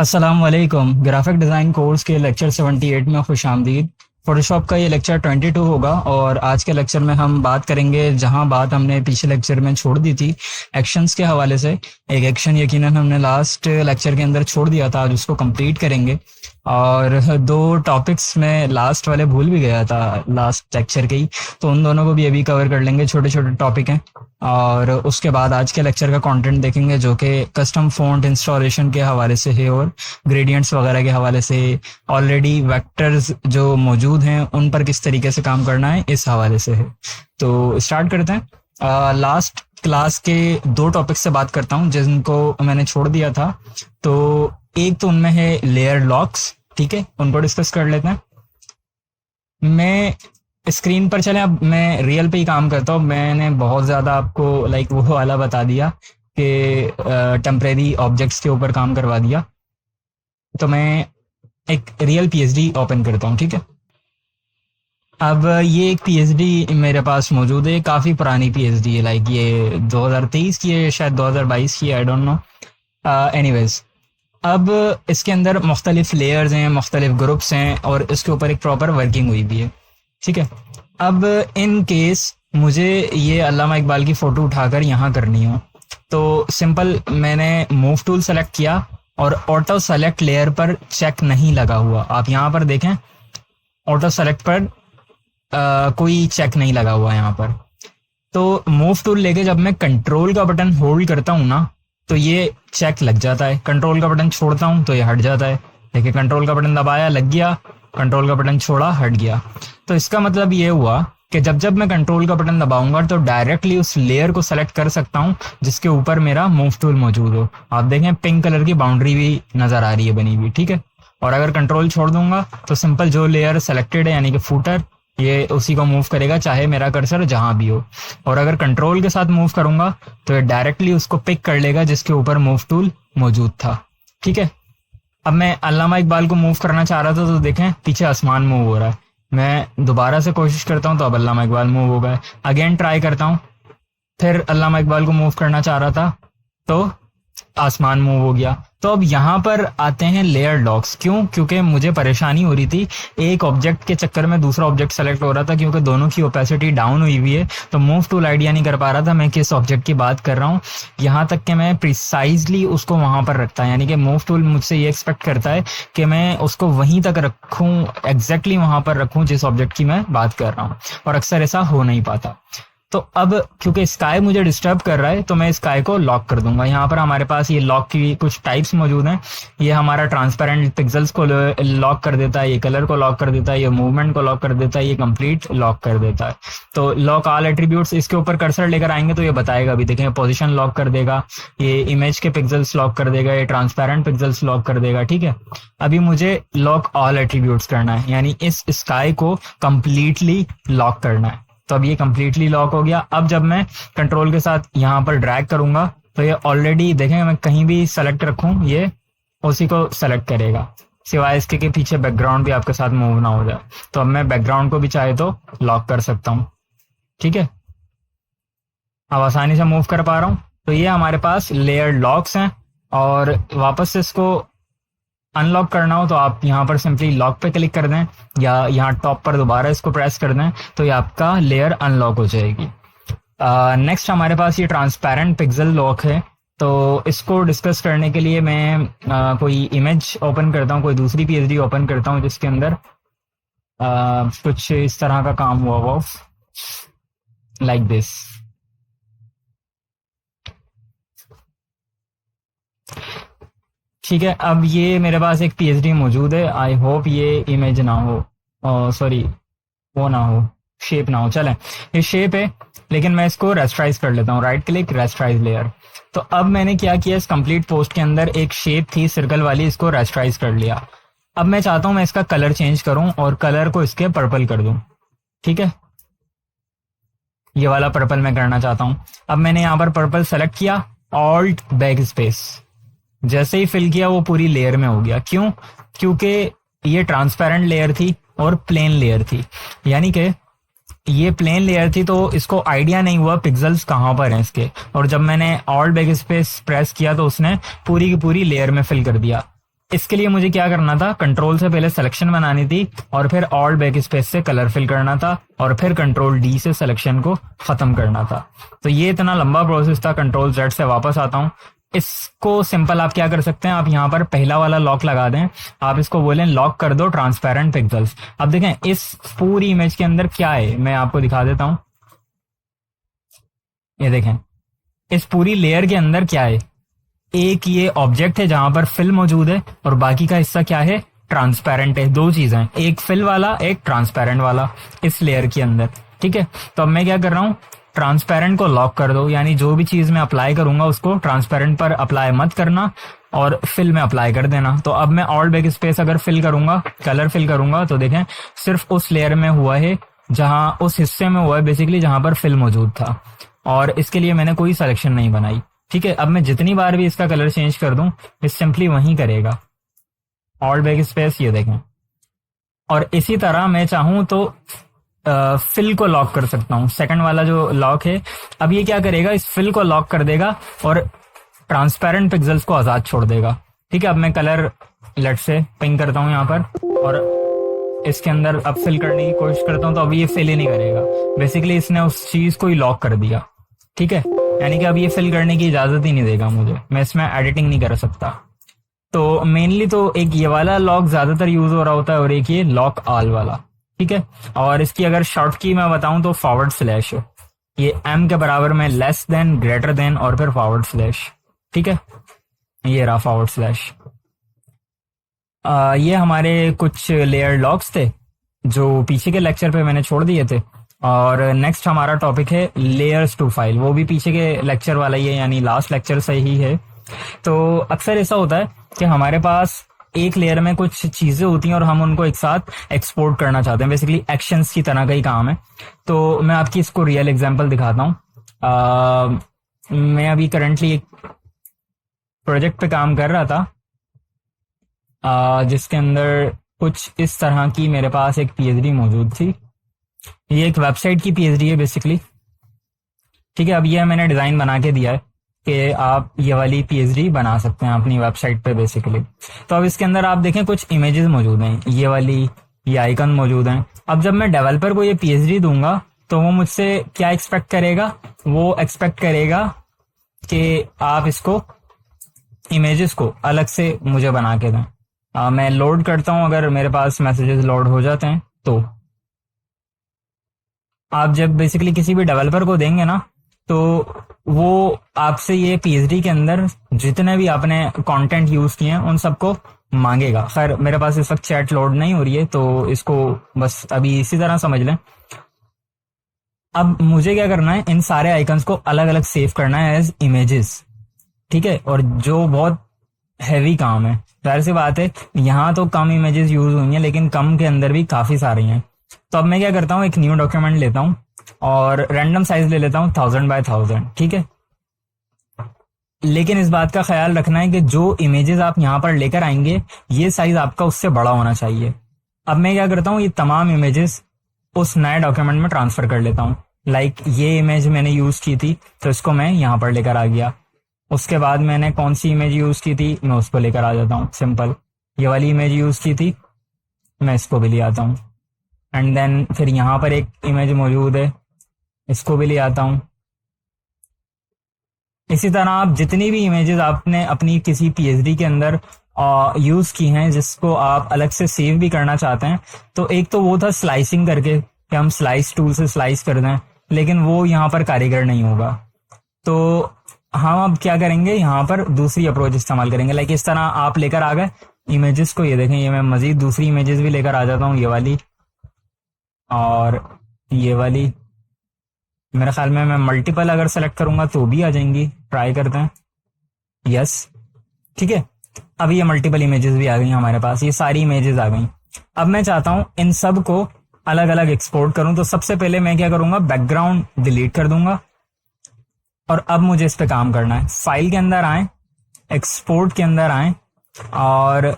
अस्सलाम वालेकुम। Graphic design course के लेक्चर 78 में खुश आमदीद। फोटोशॉप का ये लेक्चर 22 होगा और आज के लेक्चर में हम बात करेंगे जहां बात हमने पिछले लेक्चर में छोड़ दी थी, एक्शंस के हवाले से। एक एक्शन यकीनन हमने लास्ट लेक्चर के अंदर छोड़ दिया था, आज उसको कंप्लीट करेंगे। और दो टॉपिक्स में लास्ट वाले भूल भी गया था लास्ट लेक्चर के ही, तो उन दोनों को भी अभी कवर कर लेंगे। छोटे छोटे टॉपिक हैं और उसके बाद आज के लेक्चर का कंटेंट देखेंगे जो कि कस्टम फ़ॉन्ट इंस्टॉलेशन के हवाले से है और ग्रेडियंट्स वगैरह के हवाले से। ऑलरेडी वेक्टर्स जो मौजूद हैं उन पर किस तरीके से काम करना है इस हवाले से है। तो स्टार्ट करते हैं। लास्ट क्लास के दो टॉपिक से बात करता हूँ जिनको मैंने छोड़ दिया था। तो एक तो उनमें है लेयर लॉक्स, ठीक है, उनको डिस्कस कर लेते हैं। मैं स्क्रीन पर चले, अब मैं रियल पे ही काम करता हूँ। मैंने बहुत ज़्यादा आपको वो वाला बता दिया कि टेम्परेरी ऑब्जेक्ट्स के ऊपर काम करवा दिया। तो मैं एक रियल पीएचडी ओपन करता हूँ, ठीक है। अब ये एक पीएचडी मेरे पास मौजूद है, काफ़ी पुरानी पीएचडी है, ये 2023 की है, शायद 2022 की है, आई डोंट नो। एनीवेज, अब इसके अंदर मुख्तलिफ लेयर्स हैं, मुख्तलिफ ग्रुप्स हैं और इसके ऊपर एक प्रॉपर वर्किंग हुई भी है, ठीक है। अब इन केस मुझे ये अल्लामा इकबाल की फ़ोटो उठाकर यहाँ करनी हो तो सिंपल मैंने मूव टूल सेलेक्ट किया और ऑटो सेलेक्ट लेयर पर चेक नहीं लगा हुआ। आप यहाँ पर देखें, ऑटो सेलेक्ट पर कोई चेक नहीं लगा हुआ यहाँ पर। तो मूव टूल लेके जब मैं कंट्रोल का बटन होल्ड करता हूँ ना तो ये चेक लग जाता है। कंट्रोल का बटन छोड़ता हूँ तो ये हट जाता है। देखिए, कंट्रोल का बटन दबाया, लग गया, कंट्रोल का बटन छोड़ा, हट गया। तो इसका मतलब ये हुआ कि जब जब मैं कंट्रोल का बटन दबाऊंगा तो डायरेक्टली उस लेयर को सेलेक्ट कर सकता हूँ जिसके ऊपर मेरा मूव टूल मौजूद हो। आप देखें, पिंक कलर की बाउंड्री भी नजर आ रही है बनी हुई, ठीक है। और अगर कंट्रोल छोड़ दूंगा तो सिंपल जो लेयर सेलेक्टेड है यानी कि फूटर, ये उसी को मूव करेगा चाहे मेरा कर्सर जहां भी हो। और अगर कंट्रोल के साथ मूव करूंगा तो ये डायरेक्टली उसको पिक कर लेगा जिसके ऊपर मूव टूल मौजूद था, ठीक है। अब मैं अल्लामा इकबाल को मूव करना चाह रहा था तो देखें पीछे आसमान मूव हो रहा है। मैं दोबारा से कोशिश करता हूँ तो अब अल्लामा इकबाल मूव हो गए। अगेन ट्राई करता हूँ, फिर अल्लामा इकबाल को मूव करना चाह रहा था तो आसमान मूव हो गया। तो अब यहाँ पर आते हैं लेयर लॉक्स। क्यों? क्योंकि मुझे परेशानी हो रही थी, एक ऑब्जेक्ट के चक्कर में दूसरा ऑब्जेक्ट सेलेक्ट हो रहा था क्योंकि दोनों की ओपेसिटी डाउन हुई हुई है। तो मूव टूल आइडिया नहीं कर पा रहा था मैं किस ऑब्जेक्ट की बात कर रहा हूँ, यहाँ तक कि मैं प्रिसाइजली उसको वहां पर रखता है। यानी कि मूव टूल मुझसे ये एक्सपेक्ट करता है कि मैं उसको वहीं तक रखूँ, एग्जैक्टली वहां पर रखूँ जिस ऑब्जेक्ट की मैं बात कर रहा हूँ, और अक्सर ऐसा हो नहीं पाता। तो अब क्योंकि स्काई मुझे डिस्टर्ब कर रहा है तो मैं स्काई को लॉक कर दूंगा। यहाँ पर हमारे पास ये लॉक की कुछ टाइप्स मौजूद हैं। ये हमारा ट्रांसपेरेंट पिक्सेल्स को लॉक कर देता है, ये कलर को लॉक कर देता है, ये मूवमेंट को लॉक कर देता है, ये कंप्लीट लॉक कर देता है। तो लॉक ऑल एट्रीब्यूट्स, इसके ऊपर कर्सर लेकर आएंगे तो ये बताएगा, अभी देखें पोजीशन लॉक कर देगा, ये इमेज के पिक्सेल्स लॉक कर देगा, ये ट्रांसपेरेंट पिक्सेल्स लॉक कर देगा, ठीक है। अभी मुझे लॉक ऑल एट्रीब्यूट्स करना है, यानी इस स्काई को कंप्लीटली लॉक करना है। तो अब ये कंप्लीटली लॉक हो गया। अब जब मैं कंट्रोल के साथ यहाँ पर ड्रैग करूंगा तो ये ऑलरेडी देखें, मैं कहीं भी सेलेक्ट रखूं ये उसी को सेलेक्ट करेगा, सिवाय इसके कि पीछे बैकग्राउंड भी आपके साथ मूव ना हो जाए। तो अब मैं बैकग्राउंड को भी चाहे तो लॉक कर सकता हूँ, ठीक है। अब आसानी से मूव कर पा रहा हूँ। तो ये हमारे पास लेयर लॉक्स हैं। और वापस से इसको अनलॉक करना हो तो आप यहाँ पर सिंपली लॉक पे क्लिक कर दें या यहाँ टॉप पर दोबारा इसको प्रेस कर दें तो ये आपका लेयर अनलॉक हो जाएगी। नेक्स्ट हमारे पास ये ट्रांसपेरेंट पिक्सल लॉक है। तो इसको डिस्कस करने के लिए मैं कोई इमेज ओपन करता हूँ, कोई दूसरी पीएचडी ओपन करता हूँ जिसके अंदर कुछ इस तरह का काम हुआ हुआ, लाइक दिस। ठीक है, अब ये मेरे पास एक पीएचडी मौजूद है। आई होप ये इमेज ना हो, सॉरी वो ना हो, शेप ना हो। चलें, ये शेप है लेकिन मैं इसको रेस्टराइज कर लेता हूँ, राइट क्लिक, रेस्टराइज लेयर। तो अब मैंने क्या किया, इस कंप्लीट पोस्ट के अंदर एक शेप थी सर्कल वाली, इसको रेस्टराइज कर लिया। अब मैं चाहता हूँ मैं इसका कलर चेंज करूँ और कलर को इसके पर्पल कर दूँ, ठीक है। ये वाला पर्पल मैं करना चाहता हूँ। अब मैंने यहाँ पर पर्पल सेलेक्ट किया, ऑल्ट बैक स्पेस, जैसे ही फिल किया वो पूरी लेयर में हो गया। क्यों? क्योंकि ये ट्रांसपेरेंट लेयर थी और प्लेन लेयर थी, यानी कि ये प्लेन लेयर थी तो इसको आइडिया नहीं हुआ पिक्सेल्स कहाँ पर हैं इसके। और जब मैंने ऑल बैक स्पेस प्रेस किया तो उसने पूरी की पूरी लेयर में फिल कर दिया। इसके लिए मुझे क्या करना था, कंट्रोल से पहले सिलेक्शन बनानी थी और फिर ऑल्ट बैक स्पेस से कलर फिल करना था और फिर कंट्रोल डी से सिलेक्शन को खत्म करना था। तो ये इतना लंबा प्रोसेस था। कंट्रोल जेड से वापस आता हूँ। इसको सिंपल आप क्या कर सकते हैं, आप यहाँ पर पहला वाला लॉक लगा दें। आप इसको बोलें लॉक कर दो ट्रांसपेरेंट पिक्सल्स। अब देखें इस पूरी इमेज के अंदर क्या है, मैं आपको दिखा देता हूं। ये देखें इस पूरी लेयर के अंदर क्या है, एक ये ऑब्जेक्ट है जहां पर फिल मौजूद है और बाकी का हिस्सा क्या है, ट्रांसपेरेंट है। दो चीजें हैं, एक फिल वाला एक ट्रांसपेरेंट वाला इस लेयर के अंदर। ठीक है, तो अब मैं क्या कर रहा हूं, ट्रांसपेरेंट को लॉक कर दो, यानी जो भी चीज मैं अप्लाई करूंगा उसको ट्रांसपेरेंट पर अप्लाई मत करना और फिल में अप्लाई कर देना। तो अब मैं ऑल्ट बैक स्पेस अगर फिल करूंगा, कलर फिल करूंगा, तो देखें सिर्फ उस लेयर में हुआ है जहां, उस हिस्से में हुआ है बेसिकली जहां पर फिल मौजूद था, और इसके लिए मैंने कोई सिलेक्शन नहीं बनाई। ठीक है, अब मैं जितनी बार भी इसका कलर चेंज कर दूं ये सिंपली वहीं करेगा। ऑल्ट बैक स्पेस, ये देखें। और इसी तरह मैं चाहूं तो फिल को लॉक कर सकता हूं, सेकंड वाला जो लॉक है। अब ये क्या करेगा, इस फिल को लॉक कर देगा और ट्रांसपेरेंट पिक्सल्स को आजाद छोड़ देगा। ठीक है, अब मैं कलर लेट से पिंक करता हूं यहाँ पर और इसके अंदर अब फिल करने की कोशिश करता हूं, तो अभी ये फिल ही नहीं करेगा। बेसिकली इसने उस चीज को ही लॉक कर दिया। ठीक है, यानी कि अब ये फिल करने की इजाजत ही नहीं देगा मुझे, मैं इसमें एडिटिंग नहीं कर सकता। तो मेनली तो एक ये वाला लॉक ज्यादातर यूज हो रहा होता है और एक ये लॉक ऑल वाला। ठीक है, और इसकी अगर शॉर्ट की मैं बताऊं तो फॉरवर्ड स्लैश है, ये एम के बराबर में लेस देन, ग्रेटर देन और फिर फॉरवर्ड स्लैश। ठीक है, ये रहा फॉरवर्ड स्लैश। ये हमारे कुछ लेयर लॉक्स थे जो पीछे के लेक्चर पे मैंने छोड़ दिए थे। और नेक्स्ट हमारा टॉपिक है लेयर्स टू फाइल, वो भी पीछे के लेक्चर वाला ही है, यानी लास्ट लेक्चर से ही है। तो अक्सर ऐसा होता है कि हमारे पास एक लेयर में कुछ चीजें होती हैं और हम उनको एक साथ एक्सपोर्ट करना चाहते हैं, बेसिकली एक्शंस की तरह का ही काम है। तो मैं आपकी इसको रियल एग्जांपल दिखाता हूँ। मैं अभी करंटली एक प्रोजेक्ट पे काम कर रहा था, जिसके अंदर कुछ इस तरह की मेरे पास एक पीएचडी मौजूद थी। ये एक वेबसाइट की पीएचडी है बेसिकली। ठीक है, अब ये मैंने डिजाइन बना के दिया है कि आप ये वाली पीएचडी बना सकते हैं अपनी वेबसाइट पे बेसिकली। तो अब इसके अंदर आप देखें कुछ इमेजेस मौजूद हैं, ये वाली, ये आइकन मौजूद हैं। अब जब मैं डेवलपर को ये पीएचडी दूंगा तो वो मुझसे क्या एक्सपेक्ट करेगा, वो एक्सपेक्ट करेगा कि आप इसको इमेजेस को अलग से मुझे बना के दें। मैं लोड करता हूं, अगर मेरे पास मैसेजेस लोड हो जाते हैं तो आप जब बेसिकली किसी भी डेवलपर को देंगे ना, तो वो आपसे ये पीएचडी के अंदर जितने भी आपने कंटेंट यूज किए हैं उन सबको मांगेगा। खैर मेरे पास इस वक्त चैट लोड नहीं हो रही है तो इसको बस अभी इसी तरह समझ लें। अब मुझे क्या करना है, इन सारे आइकन्स को अलग अलग सेव करना है एज इमेजेस। ठीक है, और जो बहुत हैवी काम है, जाहिर सी बात है यहाँ तो कम इमेजेस यूज हुई हैं लेकिन कम के अंदर भी काफी सारी हैं। तो अब मैं क्या करता हूँ, एक न्यू डॉक्यूमेंट लेता हूँ और रैंडम साइज ले लेता हूँ 1000 बाय 1000। ठीक है, लेकिन इस बात का ख्याल रखना है कि जो इमेजेस आप यहाँ पर लेकर आएंगे ये साइज आपका उससे बड़ा होना चाहिए। अब मैं क्या करता हूँ, ये तमाम इमेजेस उस नए डॉक्यूमेंट में ट्रांसफर कर लेता हूँ। लाइक ये इमेज मैंने यूज की थी तो इसको मैं यहाँ पर लेकर आ गया। उसके बाद मैंने कौन सी इमेज यूज की थी, मैं उसको लेकर आ जाता हूँ। सिंपल, ये वाली इमेज यूज की थी, मैं इसको भी ले आता हूँ। एंड देन फिर यहाँ पर एक इमेज मौजूद है, इसको भी ले आता हूँ। इसी तरह आप जितनी भी इमेजेस आपने अपनी किसी पीएचडी के अंदर यूज की हैं जिसको आप अलग से सेव भी करना चाहते हैं, तो एक तो वो था स्लाइसिंग करके कि हम स्लाइस टूल से स्लाइस कर दें, लेकिन वो यहाँ पर कारीगर नहीं होगा। तो हम अब क्या करेंगे, यहाँ पर दूसरी अप्रोच इस्तेमाल करेंगे। लाइक इस तरह आप लेकर आ गए इमेजेस को, ये देखें, ये मैं मजीद दूसरी इमेजेस भी लेकर आ जाता हूँ, ये वाली और ये वाली। मेरे ख्याल में मैं मल्टीपल अगर सेलेक्ट करूंगा तो भी आ जाएंगी, ट्राई करते हैं। यस, ठीक है, अब ये मल्टीपल इमेजेस भी आ गई हमारे पास, ये सारी इमेजेस आ गई। अब मैं चाहता हूं इन सब को अलग अलग एक्सपोर्ट करूं, तो सबसे पहले मैं क्या करूंगा, बैकग्राउंड डिलीट कर दूंगा और अब मुझे इस पे काम करना है। फाइल के अंदर आए, एक्सपोर्ट के अंदर आए और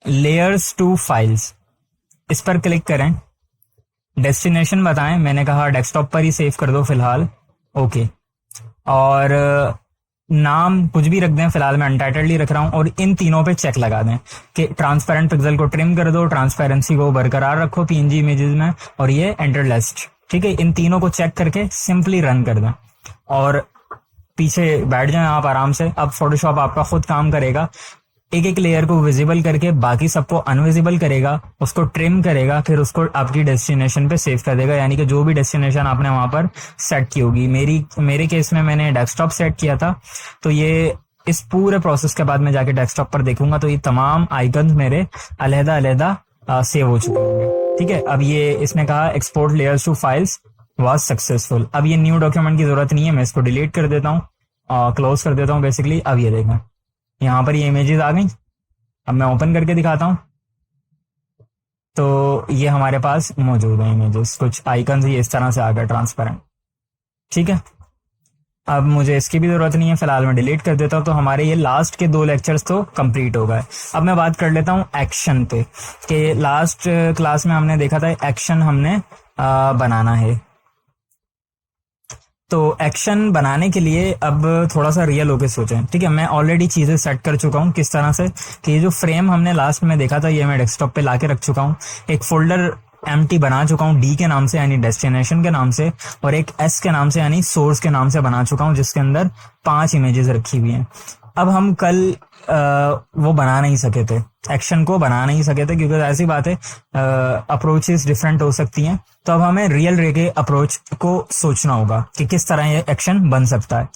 लेयर्स टू फाइल्स इस पर क्लिक करें। डेस्टिनेशन बताएं, मैंने कहा डेस्कटॉप पर ही सेव कर दो फिलहाल। ओके, और नाम कुछ भी रख दें, फिलहाल मैं अनटाइटल्ड ही रख रहा हूँ, और इन तीनों पे चेक लगा दें कि ट्रांसपेरेंट पिक्सल को ट्रिम कर दो, ट्रांसपेरेंसी को बरकरार रखो पीएनजी इमेजेस में, और ये एंटर लिस्ट। ठीक है, इन तीनों को चेक करके सिंपली रन कर दें और पीछे बैठ जाएं आप आराम से। अब फोटोशॉप आपका खुद काम करेगा, एक एक लेयर को विजिबल करके बाकी सबको अनविजिबल करेगा, उसको ट्रिम करेगा, फिर उसको आपकी डेस्टिनेशन पे सेव कर देगा, यानी कि जो भी डेस्टिनेशन आपने वहां पर सेट की होगी। मेरे केस में मैंने डेस्कटॉप सेट किया था, तो ये इस पूरे प्रोसेस के बाद मैं जाके डेस्कटॉप पर देखूंगा तो ये तमाम आइकन मेरे अलहदा अलहदा सेव हो चुके होंगे। ठीक है, अब ये इसने कहा export layers to files was successful. अब ये न्यू डॉक्यूमेंट की जरूरत नहीं है, मैं इसको डिलीट कर देता हूँ, क्लोज कर देता हूँ बेसिकली। अब ये देखें यहाँ पर ये इमेजेस आ गई। अब मैं ओपन करके दिखाता हूँ, तो ये हमारे पास मौजूद है इमेजेस, कुछ आइकन ये इस तरह से आ गए ट्रांसपेरेंट। ठीक है, अब मुझे इसकी भी जरूरत नहीं है, फिलहाल मैं डिलीट कर देता हूँ। तो हमारे ये लास्ट के 2 लेक्चर्स तो कंप्लीट हो गए। अब मैं बात कर लेता हूँ एक्शन पे, कि लास्ट क्लास में हमने देखा था एक्शन हमने बनाना है। तो एक्शन बनाने के लिए अब थोड़ा सा रियल होके सोचें। ठीक है, मैं ऑलरेडी चीज़ें सेट कर चुका हूँ किस तरह से, कि ये जो फ्रेम हमने लास्ट में देखा था ये मैं डेस्कटॉप पे लाके रख चुका हूँ। एक फोल्डर एम्प्टी बना चुका हूँ डी के नाम से यानी डेस्टिनेशन के नाम से, और एक एस के नाम से यानी सोर्स के नाम से बना चुका हूँ, जिसके अंदर 5 इमेजेस रखी हुई हैं। अब हम कल वो बना नहीं सके थे, एक्शन को बना नहीं सके थे, क्योंकि ऐसी बात है अप्रोचेस डिफरेंट हो सकती हैं। तो अब हमें रियल रे के अप्रोच को सोचना होगा कि किस तरह ये एक्शन बन सकता है।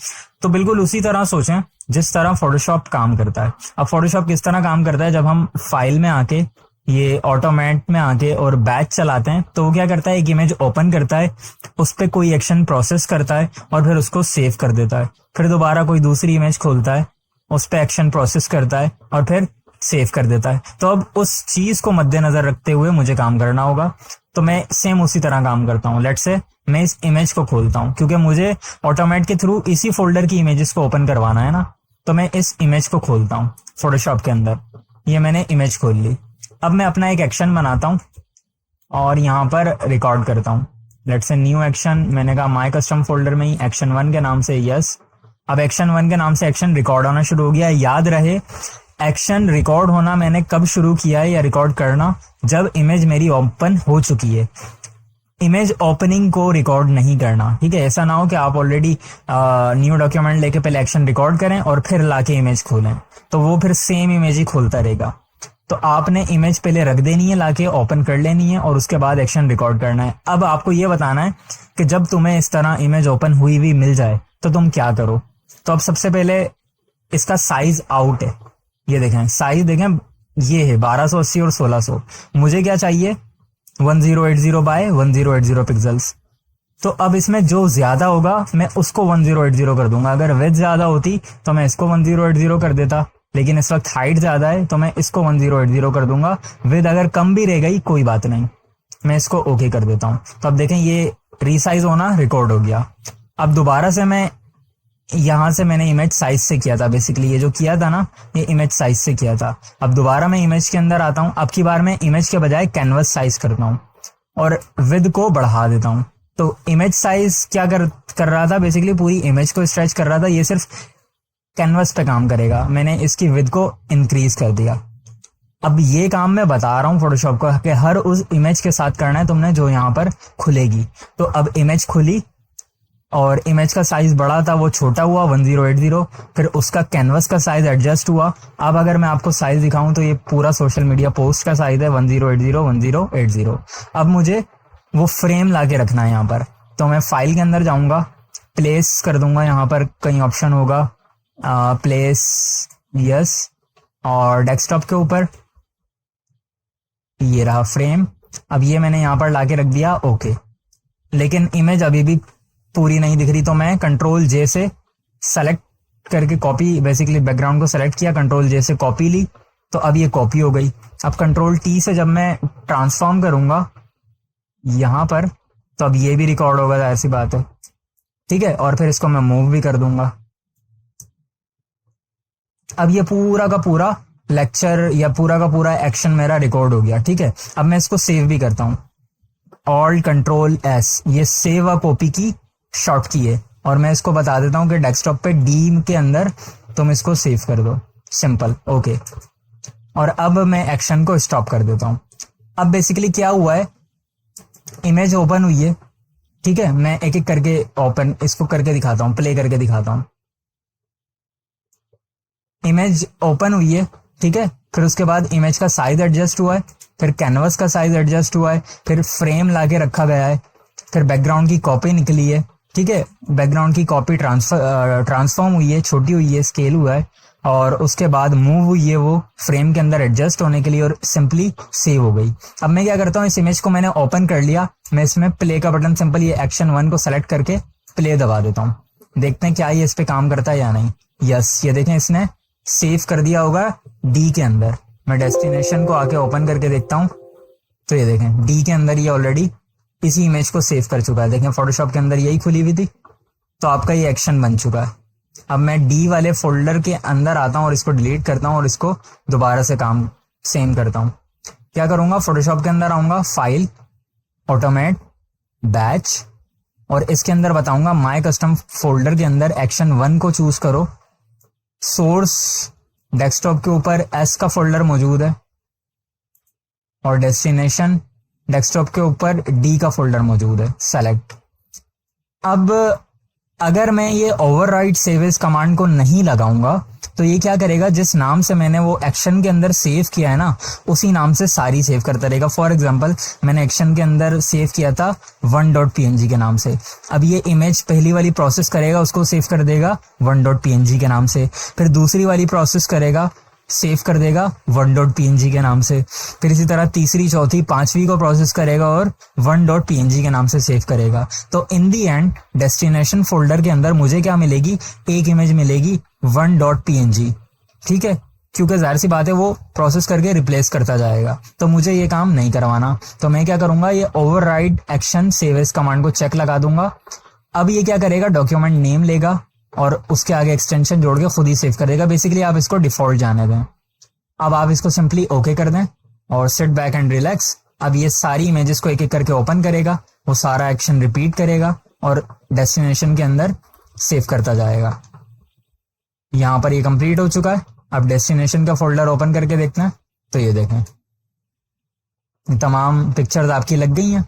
तो बिल्कुल उसी तरह सोचें जिस तरह फोटोशॉप काम करता है। अब फोटोशॉप किस तरह काम करता है, जब हम फाइल में आके ये ऑटोमेट में आके और बैच चलाते हैं तो वो क्या करता है, एक इमेज ओपन करता है, उस पर कोई एक्शन प्रोसेस करता है और फिर उसको सेव कर देता है। फिर दोबारा कोई दूसरी इमेज खोलता है, उस पर एक्शन प्रोसेस करता है और फिर सेव कर देता है। तो अब उस चीज को मद्देनजर रखते हुए मुझे काम करना होगा। तो मैं सेम उसी तरह काम करता हूँ। लेट्स से मैं इस इमेज को खोलता हूँ, क्योंकि मुझे ऑटोमेट के थ्रू इसी फोल्डर की इमेजेस को ओपन करवाना है ना। तो मैं इस इमेज को खोलता हूँ फोटोशॉप के अंदर, ये मैंने इमेज खोल ली। अब मैं अपना एक एक्शन बनाता हूँ और यहाँ पर रिकॉर्ड करता हूँ। लेट्स से न्यू एक्शन, मैंने कहा माय कस्टम फोल्डर में ही एक्शन 1 के नाम से, यस। अब एक्शन 1 के नाम से एक्शन रिकॉर्ड होना शुरू हो गया। याद रहे एक्शन रिकॉर्ड होना मैंने कब शुरू किया है या रिकॉर्ड करना, जब इमेज मेरी ओपन हो चुकी है। इमेज ओपनिंग को रिकॉर्ड नहीं करना, ठीक है। ऐसा ना हो कि आप ऑलरेडी न्यू डॉक्यूमेंट लेके पहले एक्शन रिकॉर्ड करें और फिर लाके इमेज खोलें, तो वो फिर सेम इमेज ही खोलता रहेगा। तो आपने इमेज पहले रख देनी है, लाके ओपन कर लेनी है और उसके बाद एक्शन रिकॉर्ड करना है। अब आपको ये बताना है कि जब तुम्हें इस तरह इमेज ओपन हुई हुई मिल जाए तो तुम क्या करो। तो अब सबसे पहले इसका साइज आउट है, ये देखें साइज देखें, ये है 1280 और 1600। मुझे क्या चाहिए 1080 बाय 1080 पिक्सल्स। तो अब इसमें जो ज्यादा होगा मैं उसको 1080 कर दूंगा। अगर विड्थ ज्यादा होती तो मैं इसको 1080 कर देता, लेकिन इस वक्त हाइट ज्यादा है तो मैं इसको 1080 कर दूंगा। विड्थ अगर कम भी रह गई कोई बात नहीं, मैं इसको ओके कर देता हूं। तो अब देखें ये रीसाइज होना रिकॉर्ड हो गया। अब दोबारा से मैं यहां से मैंने इमेज साइज से किया था, बेसिकली ये जो किया था ना ये इमेज साइज से किया था। अब दोबारा मैं इमेज के अंदर आता हूं, अब की बार मैं इमेज के बजाय कैनवस साइज करता हूं और विड्थ को बढ़ा देता हूं। तो इमेज साइज क्या कर रहा था, बेसिकली पूरी इमेज को स्ट्रेच कर रहा था, ये सिर्फ कैनवस पे काम करेगा। मैंने इसकी विड्थ को इंक्रीज कर दिया। अब ये काम मैं बता रहा हूँ फोटोशॉप को कि हर उस इमेज के साथ करना है तुमने जो यहाँ पर खुलेगी। तो अब इमेज खुली और इमेज का साइज बड़ा था वो छोटा हुआ 1080, फिर उसका कैनवस का साइज एडजस्ट हुआ। अब अगर मैं आपको साइज दिखाऊं तो ये पूरा सोशल मीडिया पोस्ट का साइज है 1080 अब मुझे वो फ्रेम लाके रखना है यहाँ पर। तो मैं फाइल के अंदर जाऊंगा, प्लेस कर दूंगा, यहाँ पर कहीं ऑप्शन होगा प्लेस, यस, और डेस्कटॉप के ऊपर ये रहा फ्रेम। अब ये मैंने यहाँ पर लाके रख दिया, ओके। लेकिन इमेज अभी भी पूरी नहीं दिख रही, तो मैं कंट्रोल जे से सेलेक्ट करके कॉपी, बेसिकली बैकग्राउंड को सेलेक्ट किया, कंट्रोल जे से कॉपी ली, तो अब ये कॉपी हो गई। अब कंट्रोल टी से जब मैं ट्रांसफॉर्म करूंगा यहां पर तो अब ये भी रिकॉर्ड होगा, ऐसी बात है, ठीक है। और फिर इसको मैं मूव भी कर दूंगा। अब ये पूरा का पूरा लेक्चर या पूरा का पूरा एक्शन मेरा रिकॉर्ड हो गया, ठीक है। अब मैं इसको सेव भी करता हूँ, ऑल्ट कंट्रोल एस, ये सेव अ कॉपी की शॉर्ट की है, और मैं इसको बता देता हूँ कि डेस्कटॉप पे डी के अंदर तुम इसको सेव कर दो, सिंपल, ओके। और अब मैं एक्शन को स्टॉप कर देता हूँ। अब बेसिकली क्या हुआ है, इमेज ओपन हुई है, ठीक है। मैं एक एक करके ओपन इसको करके दिखाता हूँ, प्ले करके दिखाता हूँ। इमेज ओपन हुई है, ठीक है। फिर उसके बाद इमेज का साइज एडजस्ट हुआ है, फिर कैनवस का साइज एडजस्ट हुआ है, फिर फ्रेम लाके रखा गया है, फिर बैकग्राउंड की कॉपी निकली है, ठीक है। बैकग्राउंड की कॉपी ट्रांसफॉर्म हुई है, छोटी हुई है, स्केल हुआ है, और उसके बाद मूव हुई है वो फ्रेम के अंदर एडजस्ट होने के लिए, और सिंपली सेव हो गई। अब मैं क्या करता हूँ, इस इमेज को मैंने ओपन कर लिया, मैं इसमें प्ले का बटन सिंपल ये एक्शन 1 को सेलेक्ट करके प्ले दबा देता हूँ। देखते हैं क्या ये इस पे काम करता है या नहीं। यस, ये देखें इसने सेव कर दिया होगा डी के अंदर। मैं डेस्टिनेशन को आके ओपन करके देखता हूँ, तो ये देखें डी के अंदर ये ऑलरेडी इसी इमेज को सेव कर चुका है। देखें फोटोशॉप के अंदर यही खुली हुई थी, तो आपका ये एक्शन बन चुका है। अब मैं डी वाले फोल्डर के अंदर आता हूँ और इसको डिलीट करता हूँ और इसको दोबारा से काम सेम करता हूँ। क्या करूंगा, फोटोशॉप के अंदर आऊंगा, फाइल, ऑटोमेट, बैच, और इसके अंदर बताऊंगा माय कस्टम फोल्डर के अंदर एक्शन 1 को चूज करो। सोर्स डेस्कटॉप के ऊपर एस का फोल्डर मौजूद है, और डेस्टिनेशन डेस्कटॉप के ऊपर डी का फोल्डर मौजूद है, सेलेक्ट। अब अगर मैं ये ओवरराइड सेव एज कमांड को नहीं लगाऊंगा तो ये क्या करेगा, जिस नाम से मैंने वो एक्शन के अंदर सेव किया है ना, उसी नाम से सारी सेव करता रहेगा। फॉर एग्जांपल मैंने एक्शन के अंदर सेव किया था 1.png के नाम से, अब ये इमेज पहली वाली प्रोसेस करेगा, उसको सेव कर देगा 1.png के नाम से, फिर दूसरी वाली प्रोसेस करेगा, सेव कर देगा 1.png के नाम से, फिर इसी तरह तीसरी, चौथी, पांचवी को प्रोसेस करेगा और 1.png के नाम से सेव करेगा। तो इन दी एंड डेस्टिनेशन फोल्डर के अंदर मुझे क्या मिलेगी, एक इमेज मिलेगी 1.png, ठीक है, क्योंकि जाहिर सी बात है वो प्रोसेस करके रिप्लेस करता जाएगा, तो मुझे ये काम नहीं करवाना। तो मैं क्या करूंगा, ये override action save as command को चेक लगा दूंगा। अब ये क्या करेगा, डॉक्यूमेंट नेम लेगा और उसके आगे एक्सटेंशन जोड़ के खुद ही सेव करेगा। बेसिकली आप इसको डिफॉल्ट जाने दें। अब आप इसको सिंपली ओके कर दें और सिट बैक एंड रिलैक्स। अब ये सारी इमेजेस को एक एक करके ओपन करेगा, वो सारा एक्शन रिपीट करेगा और डेस्टिनेशन के अंदर सेव करता जाएगा। यहाँ पर ये कंप्लीट हो चुका है। अब डेस्टिनेशन का फोल्डर ओपन करके देखते हैं, तो ये देखें तमाम पिक्चर्स आपकी लग गई हैं।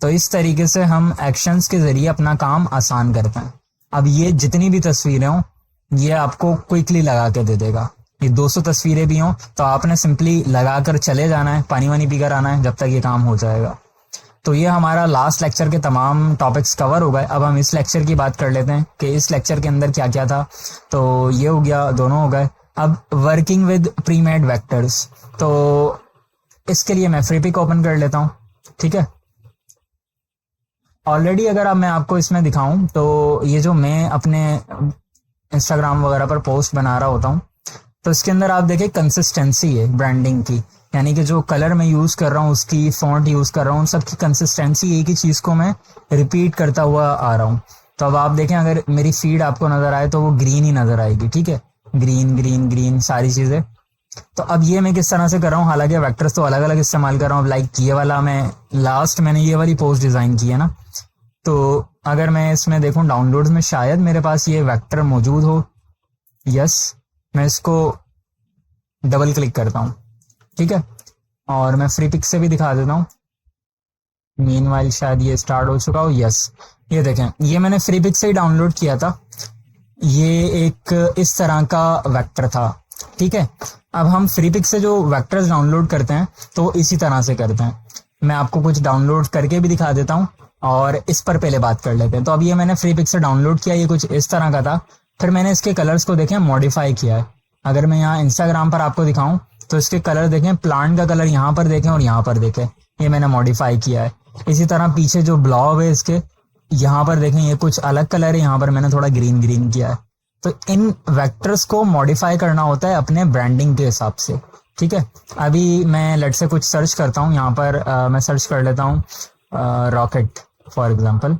तो इस तरीके से हम एक्शंस के जरिए अपना काम आसान करते हैं। अब ये जितनी भी तस्वीरें हों ये आपको क्विकली लगा के दे देगा। ये 200 तस्वीरें भी हों तो आपने सिंपली लगा कर चले जाना है, पानी वानी पीकर आना है जब तक ये काम हो जाएगा। तो ये हमारा लास्ट लेक्चर के तमाम टॉपिक्स कवर हो गए। अब हम इस लेक्चर की बात कर लेते हैं कि इस लेक्चर के अंदर क्या क्या था। तो ये हो गया, दोनों हो गए। अब वर्किंग विद प्रीमेड वेक्टर्स, तो इसके लिए मैं फ्रीपिक ओपन कर लेता हूँ, ठीक है। ऑलरेडी अगर अब मैं आपको इसमें दिखाऊं तो ये जो मैं अपने इंस्टाग्राम वगैरह पर पोस्ट बना रहा होता हूँ तो इसके अंदर आप देखें कंसिस्टेंसी है ब्रांडिंग की, यानी कि जो कलर मैं यूज कर रहा हूँ, उसकी फॉन्ट यूज कर रहा हूँ, उन सबकी कंसिस्टेंसी, एक ही चीज को मैं रिपीट करता हुआ आ रहा हूँ। तो अब आप देखें अगर मेरी फीड आपको नजर आए तो वो ग्रीन ही नजर आएगी, ठीक है, ग्रीन ग्रीन ग्रीन सारी चीजें। तो अब ये मैं किस तरह से कर रहा हूँ, हालांकि वेक्टर्स तो अलग अलग इस्तेमाल कर रहा हूँ। लाइक ये वाला मैं मैंने ये वाली पोस्ट डिजाइन की है ना, तो अगर मैं इसमें देखूं डाउनलोड्स में शायद मेरे पास ये वेक्टर मौजूद हो। यस, मैं इसको डबल क्लिक करता हूं, ठीक है, और मैं फ्री पिक से भी दिखा देता हूं। मीनवाइल शायद ये स्टार्ट हो चुका हो। यस, ये देखें, ये मैंने फ्री पिक से ही डाउनलोड किया था। ये एक इस तरह का वेक्टर था, ठीक है। अब हम फ्री पिक से जो वेक्टर्स डाउनलोड करते हैं तो इसी तरह से करते हैं। मैं आपको कुछ डाउनलोड करके भी दिखा देता हूं और इस पर पहले बात कर लेते हैं। तो अब ये मैंने फ्री पिक से डाउनलोड किया, ये कुछ इस तरह का था। फिर मैंने इसके कलर्स को देखें मॉडिफाई किया है। अगर मैं यहाँ इंस्टाग्राम पर आपको दिखाऊं तो इसके कलर देखें, प्लांट का कलर यहाँ पर देखें और यहाँ पर देखें, ये मैंने मॉडिफाई किया है। इसी तरह पीछे जो ब्लॉग है इसके, यहाँ पर देखें ये कुछ अलग कलर है, यहाँ पर मैंने थोड़ा ग्रीन ग्रीन किया है। तो इन वेक्टर्स को मॉडिफाई करना होता है अपने ब्रांडिंग के हिसाब से, ठीक है। अभी मैं लेट से कुछ सर्च करता हूँ, यहाँ पर मैं सर्च कर लेता हूँ rocket for example.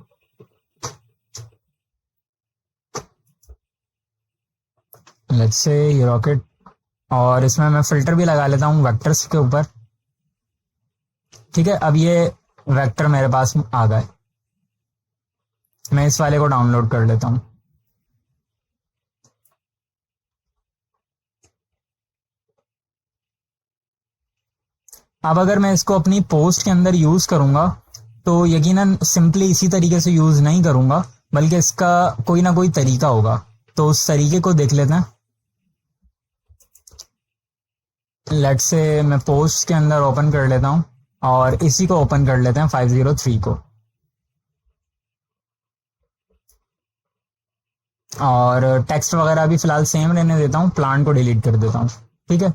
Let's say ये रॉकेट, और इसमें मैं फिल्टर भी लगा लेता हूँ वेक्टर्स के ऊपर, ठीक है। अब ये वेक्टर मेरे पास आ गए। मैं इस वाले को डाउनलोड कर लेता हूँ। अब अगर मैं इसको अपनी पोस्ट के अंदर यूज करूंगा तो यकीनन सिंपली इसी तरीके से यूज नहीं करूंगा, बल्कि इसका कोई ना कोई तरीका होगा। तो उस तरीके को देख लेते हैं। लेट से मैं पोस्ट के अंदर ओपन कर लेता हूं और इसी को ओपन कर लेते हैं 503 को, और टेक्स्ट वगैरह भी फिलहाल सेम रहने देता हूँ, प्लांट को डिलीट कर देता हूँ। ठीक है,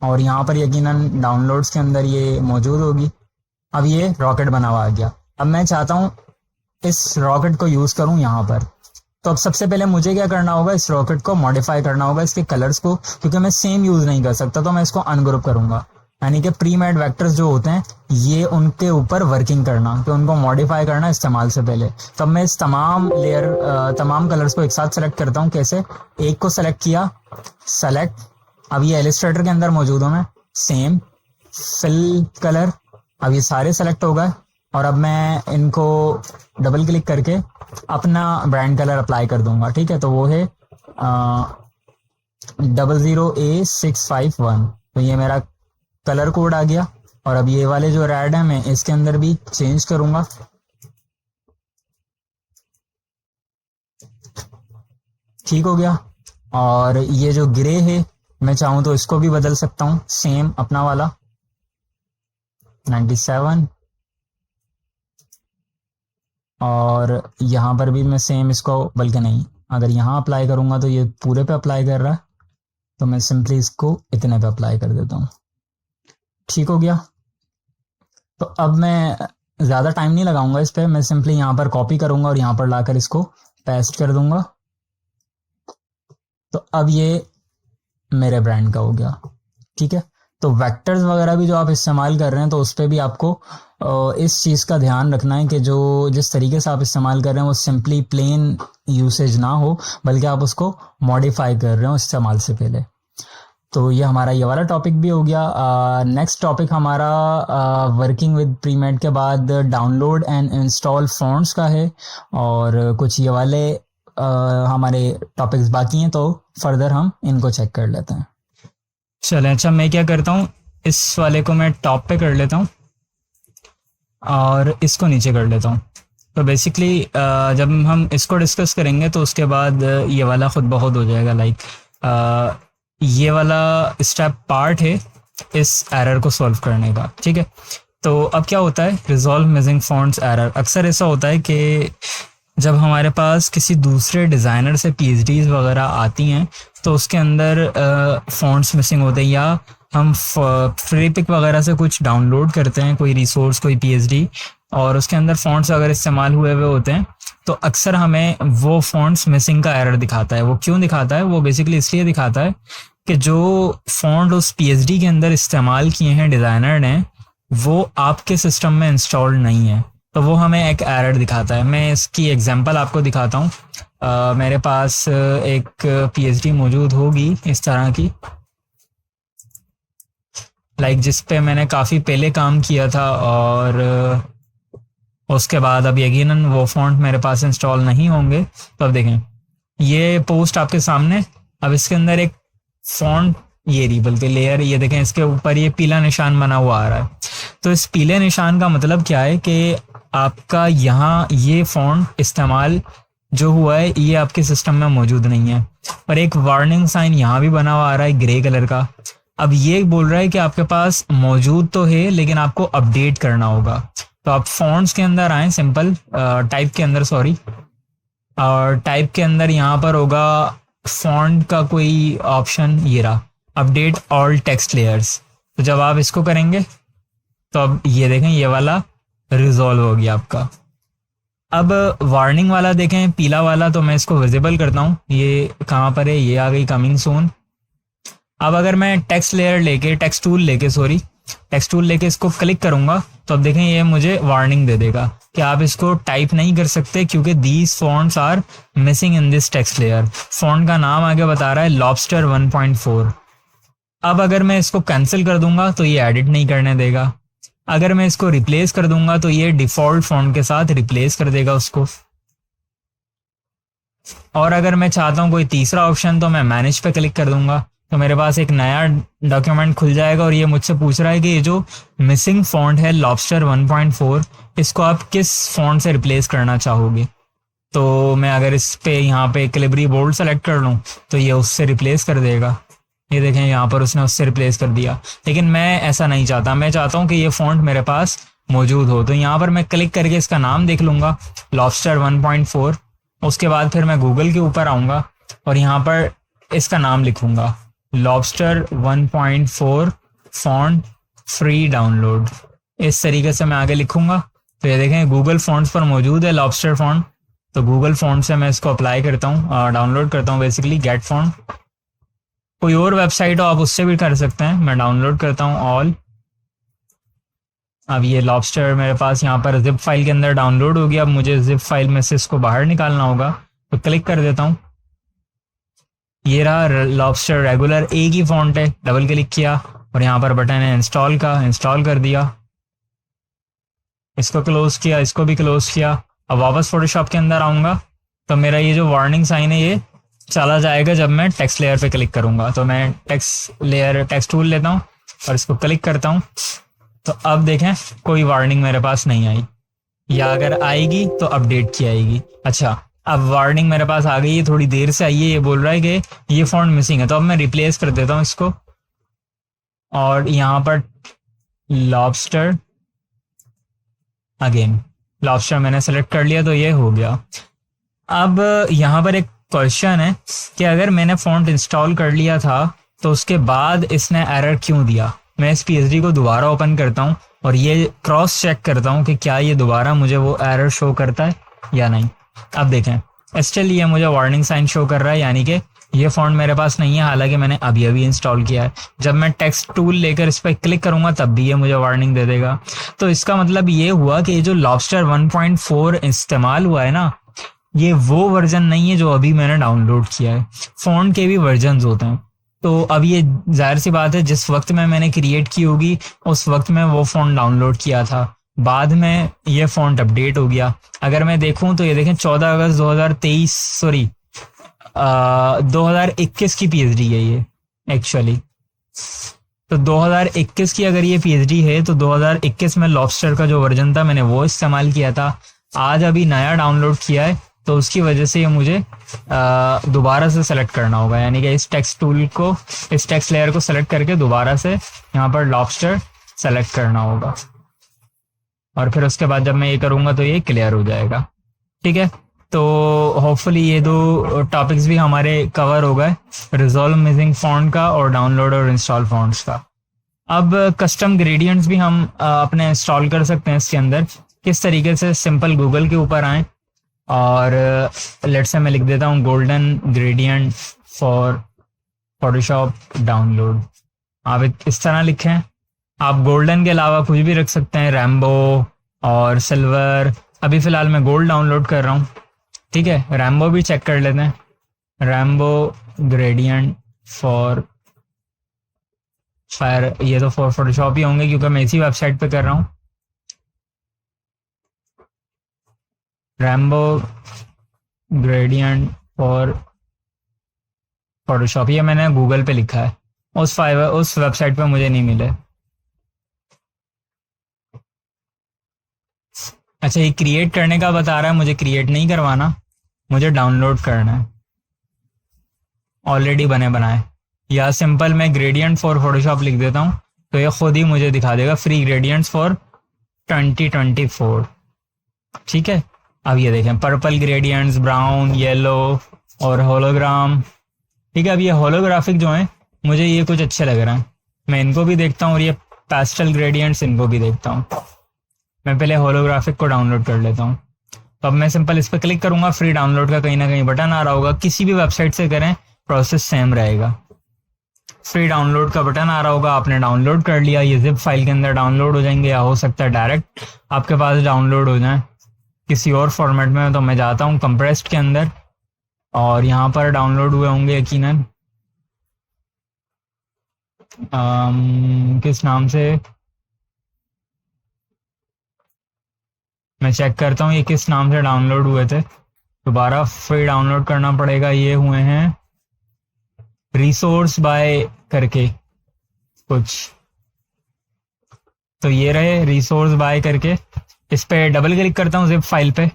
और यहाँ पर यकीनन डाउनलोड्स के अंदर ये मौजूद होगी। अब ये रॉकेट बना हुआ आ गया। अब मैं चाहता हूँ इस रॉकेट को यूज करूँ यहाँ पर। तो अब सबसे पहले मुझे क्या करना होगा, इस रॉकेट को मॉडिफाई करना होगा, इसके कलर्स को, क्योंकि मैं सेम यूज नहीं कर सकता, तो मैं इसको अनग्रुप करूंगा। यानी कि प्री मेड वेक्टर्स जो होते हैं ये उनके ऊपर वर्किंग करना, तो उनको मॉडिफाई करना इस्तेमाल से पहले। तब मैं इस तमाम लेयर तमाम कलर्स को एक साथ सेलेक्ट करता हूँ। कैसे, एक को सेलेक्ट किया, सेलेक्ट, अब ये एलिस्ट्रेटर के अंदर मौजूद हूँ मैं, सेम फिल कलर, अब ये सारे सेलेक्ट हो गए। और अब मैं इनको डबल क्लिक करके अपना ब्रांड कलर अप्लाई कर दूंगा। ठीक है, तो वो है 00A651। तो ये मेरा कलर कोड आ गया। और अब ये वाले जो रेड है मैं इसके अंदर भी चेंज करूंगा। ठीक हो गया। और ये जो ग्रे है मैं चाहूं तो इसको भी बदल सकता हूं, सेम अपना वाला 97। और यहाँ पर भी मैं सेम इसको, बल्कि नहीं, अगर यहाँ अप्लाई करूंगा तो ये पूरे पे अप्लाई कर रहा है, तो मैं सिंपली इसको इतने पे अप्लाई कर देता हूँ। ठीक हो गया। तो अब मैं ज़्यादा टाइम नहीं लगाऊंगा इस पर, मैं सिंपली यहाँ पर कॉपी करूंगा और यहाँ पर लाकर इसको पेस्ट कर दूंगा। तो अब ये मेरे ब्रांड का हो गया। ठीक है, तो वेक्टर्स वगैरह भी जो आप इस्तेमाल कर रहे हैं तो उस पर भी आपको इस चीज़ का ध्यान रखना है कि जो जिस तरीके से आप इस्तेमाल कर रहे हैं वो सिंपली प्लेन यूसेज ना हो, बल्कि आप उसको मॉडिफाई कर रहे हो इस्तेमाल से पहले। तो ये हमारा ये वाला टॉपिक भी हो गया। नेक्स्ट टॉपिक हमारा वर्किंग विद प्रीमेड के बाद डाउनलोड एंड इंस्टॉल फॉन्ट्स का है, और कुछ ये वाले हमारे टॉपिक्स बाकी हैं, तो फर्दर हम इनको चेक कर लेते हैं। चलें, अच्छा मैं क्या करता हूँ, इस वाले को मैं टॉप पे कर लेता हूँ और इसको नीचे कर लेता हूँ। तो बेसिकली जब हम इसको डिस्कस करेंगे तो उसके बाद ये वाला खुद ब खुद हो जाएगा। लाइक ये वाला स्टेप पार्ट है इस एरर को सॉल्व करने का। ठीक है, तो अब क्या होता है, रिजॉल्व मिसिंग फॉन्ट्स एरर। अक्सर ऐसा होता है कि जब हमारे पास किसी दूसरे डिज़ाइनर से पीएचडीज वगैरह आती हैं तो उसके अंदर फॉन्ट्स मिसिंग होते हैं, या हम फ्री पिक वगैरह से कुछ डाउनलोड करते हैं, कोई रिसोर्स, कोई पीएचडी, और उसके अंदर फॉन्ट्स अगर इस्तेमाल हुए हुए होते हैं तो अक्सर हमें वो फॉन्ट्स मिसिंग का एरर दिखाता है। वो क्यों दिखाता है, वो बेसिकली इसलिए दिखाता है कि जो फॉन्ट उस पीएचडी के अंदर इस्तेमाल किए हैं डिज़ाइनर ने वो आपके सिस्टम में इंस्टॉल्ड नहीं है, तो वो हमें एक एरर दिखाता है। मैं इसकी एग्जांपल आपको दिखाता हूँ। मेरे पास एक पीएचडी मौजूद होगी इस तरह की, लाइक जिस पे मैंने काफ़ी पहले काम किया था, और उसके बाद अब यकीनन वो फॉन्ट मेरे पास इंस्टॉल नहीं होंगे। तो अब देखें ये पोस्ट आपके सामने, अब इसके अंदर एक फॉन्ट ये रही, बल्कि लेयर, ये देखें इसके ऊपर ये पीला निशान बना हुआ आ रहा है। तो इस पीले निशान का मतलब क्या है कि आपका यहाँ ये फॉन्ट इस्तेमाल जो हुआ है ये आपके सिस्टम में मौजूद नहीं है। पर एक वार्निंग साइन यहाँ भी बना हुआ आ रहा है ग्रे कलर का। अब ये बोल रहा है कि आपके पास मौजूद तो है लेकिन आपको अपडेट करना होगा। तो आप फॉन्ट्स के अंदर आए, सिंपल टाइप के अंदर, सॉरी, और टाइप के अंदर यहाँ पर होगा फॉन्ट का कोई ऑप्शन, ये रहा, अपडेट ऑल टेक्स्ट लेयर्स। तो जब आप इसको करेंगे तो अब ये देखें ये वाला रिजॉल्व हो गया आपका। अब वार्निंग वाला देखें पीला वाला, तो मैं इसको विजिबल करता हूँ, ये कहाँ पर है, ये आ गई कमिंग सून। अब अगर मैं टेक्स्ट लेयर लेके, टेक्स्ट टूल लेके इसको क्लिक करूंगा तो अब देखें ये मुझे वार्निंग दे देगा कि आप इसको टाइप नहीं कर सकते क्योंकि these fonts are missing in this text layer. Font का नाम आगे बता रहा है लॉबस्टर 1.4। अब अगर मैं इसको कैंसिल कर दूंगा तो ये एडिट नहीं करने देगा। अगर मैं इसको रिप्लेस कर दूंगा तो ये डिफॉल्ट फॉन्ट के साथ रिप्लेस कर देगा उसको। और अगर मैं चाहता हूँ कोई तीसरा ऑप्शन तो मैं मैनेज पे क्लिक कर दूंगा, तो मेरे पास एक नया डॉक्यूमेंट खुल जाएगा और ये मुझसे पूछ रहा है कि ये जो मिसिंग फॉन्ट है लॉबस्टर 1.4, इसको आप किस फॉन्ट से रिप्लेस करना चाहोगे। तो मैं अगर इस पे यहाँ पे कैलिबरी बोल्ड सेलेक्ट कर लूँ तो ये उससे रिप्लेस कर देगा। ये देखें यहाँ पर उसने उससे रिप्लेस कर दिया। लेकिन मैं ऐसा नहीं चाहता, मैं चाहता हूँ कि ये फॉन्ट मेरे पास मौजूद हो। तो यहाँ पर मैं क्लिक करके इसका नाम देख लूंगा, लॉबस्टर 1.4। उसके बाद फिर मैं गूगल के ऊपर आऊँगा और यहाँ पर इसका नाम लिखूंगा, लॉबस्टर 1.4 फॉन्ट फ्री डाउनलोड। इस तरीके से मैं आगे लिखूंगा तो ये देखें गूगल फॉन्ट्स पर मौजूद है लॉबस्टर फॉन्ट। तो गूगल फॉन्ट से मैं इसको अप्लाई करता हूँ, डाउनलोड करता हूँ बेसिकली गेट फॉन्ट। कोई और वेबसाइट हो आप उससे भी कर सकते हैं। मैं डाउनलोड करता हूँ ऑल। अब ये लॉबस्टर मेरे पास यहाँ पर जिप फाइल के अंदर डाउनलोड हो गया। अब मुझे जिप फाइल में से इसको बाहर निकालना होगा, तो क्लिक कर देता हूँ। ये रहा लॉबस्टर रेगुलर ए की फॉन्ट है, डबल क्लिक किया और यहाँ पर बटन है इंस्टॉल का, इंस्टॉल कर दिया। इसको क्लोज किया, इसको भी क्लोज किया। अब वापस फोटोशॉप के अंदर आऊँगा तो मेरा ये जो वार्निंग साइन है ये चला जाएगा जब मैं टेक्स्ट लेयर पे क्लिक करूंगा। तो मैं टेक्स्ट लेयर टेक्स्ट टूल लेता हूँ और इसको क्लिक करता हूँ। तो अब देखें कोई वार्निंग मेरे पास नहीं आई, या अगर आएगी तो अपडेट की आएगी। अच्छा, अब वार्निंग मेरे पास आ गई है, थोड़ी देर से आई है। ये बोल रहा है कि ये फॉन्ट मिसिंग है। तो अब मैं रिप्लेस कर देता हूँ इसको और यहाँ पर लॉबस्टर अगेन, लॉबस्टर मैंने सेलेक्ट कर लिया तो ये हो गया। अब यहाँ पर एक क्वेश्चन है कि अगर मैंने फॉन्ट इंस्टॉल कर लिया था तो उसके बाद इसने एरर क्यों दिया। मैं इस पीएचडी को दोबारा ओपन करता हूँ और ये क्रॉस चेक करता हूँ कि क्या ये दोबारा मुझे वो एरर शो करता है या नहीं। अब देखें स्टिल ये मुझे वार्निंग साइन शो कर रहा है, यानी कि ये फॉन्ट मेरे पास नहीं है, हालांकि मैंने अभी अभी इंस्टॉल किया है। जब मैं टेक्स्ट टूल लेकर इस पर क्लिक करूंगा तब भी ये मुझे वार्निंग दे देगा। तो इसका मतलब ये हुआ कि जो लॉबस्टर 1.4 इस्तेमाल हुआ है ना, ये वो वर्जन नहीं है जो अभी मैंने डाउनलोड किया है। फॉन्ट के भी वर्जन होते हैं। तो अब ये जाहिर सी बात है जिस वक्त में मैंने क्रिएट की होगी उस वक्त में वो फॉन्ट डाउनलोड किया था, बाद में ये फॉन्ट अपडेट हो गया। अगर मैं देखूं तो ये देखें 14 अगस्त 2023 सॉरी 2021 की पीएचडी है ये एक्चुअली। तो 2021 की अगर ये पीएचडी है तो 2021 में लॉबस्टर का जो वर्जन था मैंने वो इस्तेमाल किया था। आज अभी नया डाउनलोड किया है तो उसकी वजह से ये मुझे दोबारा से सेलेक्ट करना होगा, यानी कि इस टेक्स्ट टूल को, इस टेक्स्ट लेयर को सेलेक्ट करके दोबारा से यहाँ पर लॉबस्टर सेलेक्ट करना होगा और फिर उसके बाद जब मैं ये करूँगा तो ये क्लियर हो जाएगा। ठीक है, तो होपफुली ये दो टॉपिक्स भी हमारे कवर हो गए, रिजॉल्व मिसिंग फॉन्ट का और डाउनलोड और इंस्टॉल फॉन्ट्स का। अब कस्टम ग्रेडियंट्स भी हम अपने इंस्टॉल कर सकते हैं इसके अंदर। किस तरीके से, सिंपल गूगल के ऊपर आएँ और लेट्स से मैं लिख देता हूँ golden gradient for Photoshop download. आप इस तरह लिखें। आप गोल्डन के अलावा कुछ भी रख सकते हैं, रैम्बो और सिल्वर। अभी फिलहाल मैं गोल्ड डाउनलोड कर रहा हूँ। ठीक है, रैम्बो भी चेक कर लेते हैं, रैम्बो ग्रेडियंट फॉर फायर। ये तो फॉर फोटोशॉप ही होंगे क्योंकि मैं इसी वेबसाइट पे कर रहा हूँ। रैम्बो ग्रेडियंट फॉर फोटोशॉप, ये मैंने गूगल पे लिखा है, उस वेबसाइट पे मुझे नहीं मिले। अच्छा, ये क्रिएट करने का बता रहा है, मुझे क्रिएट नहीं करवाना, मुझे डाउनलोड करना है ऑलरेडी बने बनाए। या सिंपल मैं ग्रेडियंट फॉर फोटोशॉप लिख देता हूँ तो ये खुद ही मुझे दिखा देगा फ्री ग्रेडियंट्स फॉर 2024। ठीक है, अब ये देखें पर्पल ग्रेडियंट्स, ब्राउन, येलो और होलोग्राम। ठीक है, अब ये होलोग्राफिक जो है मुझे ये कुछ अच्छे लग रहे हैं, मैं इनको भी देखता हूँ और ये पेस्टल ग्रेडियंट्स इनको भी देखता हूँ। मैं पहले होलोग्राफिक को डाउनलोड कर लेता हूँ। तो अब मैं सिंपल इस पर क्लिक करूंगा, फ्री डाउनलोड का कहीं ना कहीं बटन आ रहा होगा, किसी भी वेबसाइट से करें प्रोसेस सेम रहेगा। फ्री डाउनलोड का बटन आ रहा होगा, आपने डाउनलोड कर लिया, ये जिप फाइल के अंदर डाउनलोड हो जाएंगे या हो सकता है डायरेक्ट आपके पास डाउनलोड हो जाए किसी और फॉर्मेट में। तो मैं जाता हूँ कंप्रेस्ड के अंदर और यहाँ पर डाउनलोड हुए होंगे यकीनन, किस नाम से मैं चेक करता हूँ ये किस नाम से डाउनलोड हुए थे। दोबारा फिर डाउनलोड करना पड़ेगा। ये हुए हैं रिसोर्स बाय करके कुछ, तो ये रहे रिसोर्स बाय करके। इस पे डबल क्लिक करता हूँ जिप फाइल पे,